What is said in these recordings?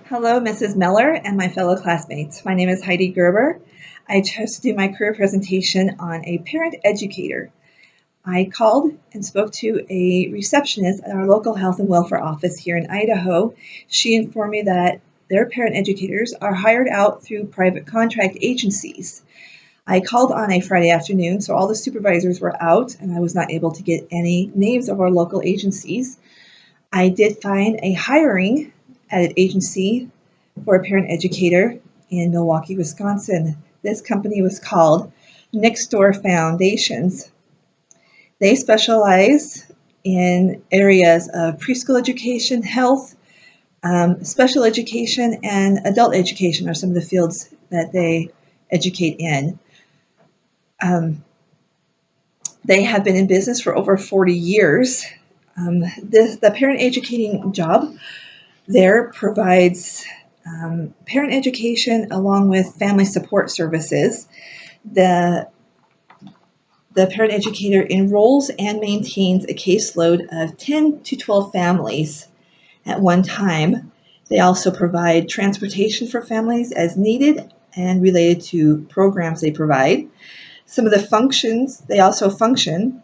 Hello, Mrs. Miller and my fellow classmates. My name is Heidi Gerber. I chose to do my career presentation on a parent educator. I called and spoke to a receptionist at our local health and welfare office here in Idaho. She informed me that their parent educators are hired out through private contract agencies. I called on a Friday afternoon, so all the supervisors were out, and I was not able to get any names of our local agencies. I did find a hiring at an agency for a parent educator in Milwaukee, Wisconsin. This company was called Next Door Foundations. They specialize in areas of preschool education, health, special education, and adult education are some of the fields that they educate in. They have been in business for over 40 years. The parent educating job there provides parent education along with family support services. The parent educator enrolls and maintains a caseload of 10 to 12 families at one time. They also provide transportation for families as needed and related to programs they provide. Some of the functions, they also function,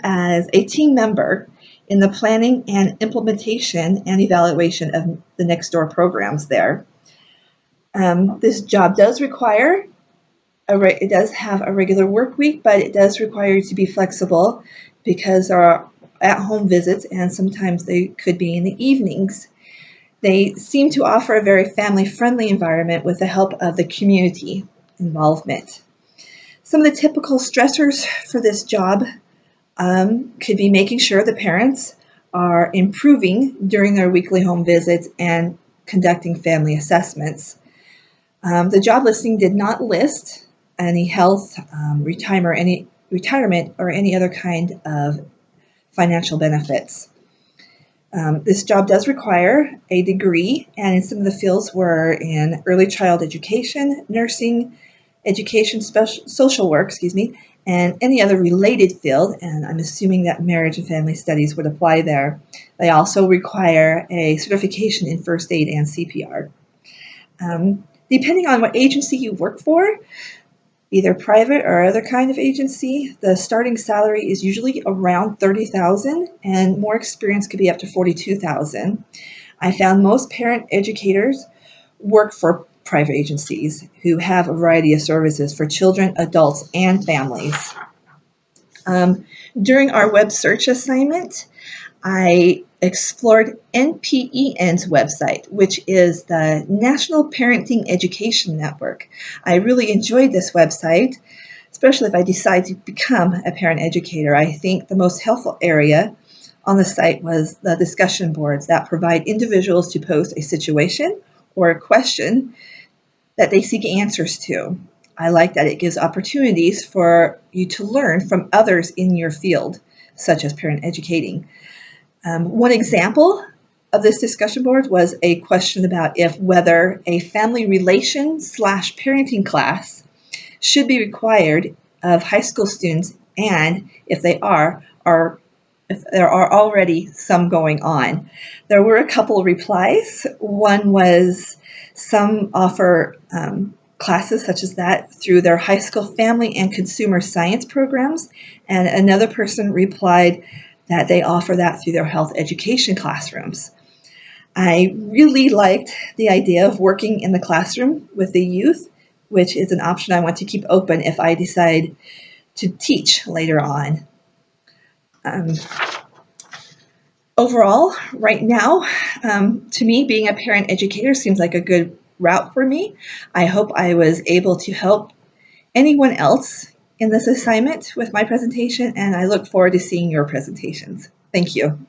as a team member in the planning and implementation and evaluation of the Next Door programs there. This job does require, it does have a regular work week, but it does require you to be flexible because there are at-home visits and sometimes they could be in the evenings. They seem to offer a very family-friendly environment with the help of the community involvement. Some of the typical stressors for this job could be making sure the parents are improving during their weekly home visits and conducting family assessments. The job listing did not list any health, retirement, or any other kind of financial benefits. This job does require a degree, and in some of the fields were in early child education, nursing, education, social work, and any other related field, and I'm assuming that marriage and family studies would apply there. They also require a certification in first aid and CPR. Depending on what agency you work for, either private or other kind of agency, the starting salary is usually around $30,000, and more experience could be up to $42,000. I found most parent educators work for private agencies who have a variety of services for children, adults, and families. During our web search assignment, I explored NPEN's website, which is the National Parenting Education Network. I really enjoyed this website, especially if I decide to become a parent educator. I think the most helpful area on the site was the discussion boards that provide individuals to post a situation or a question that they seek answers to. I like that it gives opportunities for you to learn from others in your field, such as parent educating. One example of this discussion board was a question about whether a family relation / parenting class should be required of high school students, and if there are already some going on. There were a couple of replies. One was some offer classes such as that through their high school family and consumer science programs, and another person replied that they offer that through their health education classrooms. I really liked the idea of working in the classroom with the youth, which is an option I want to keep open if I decide to teach later on. Overall, right now, to me, being a parent educator seems like a good route for me. I hope I was able to help anyone else in this assignment with my presentation, and I look forward to seeing your presentations. Thank you.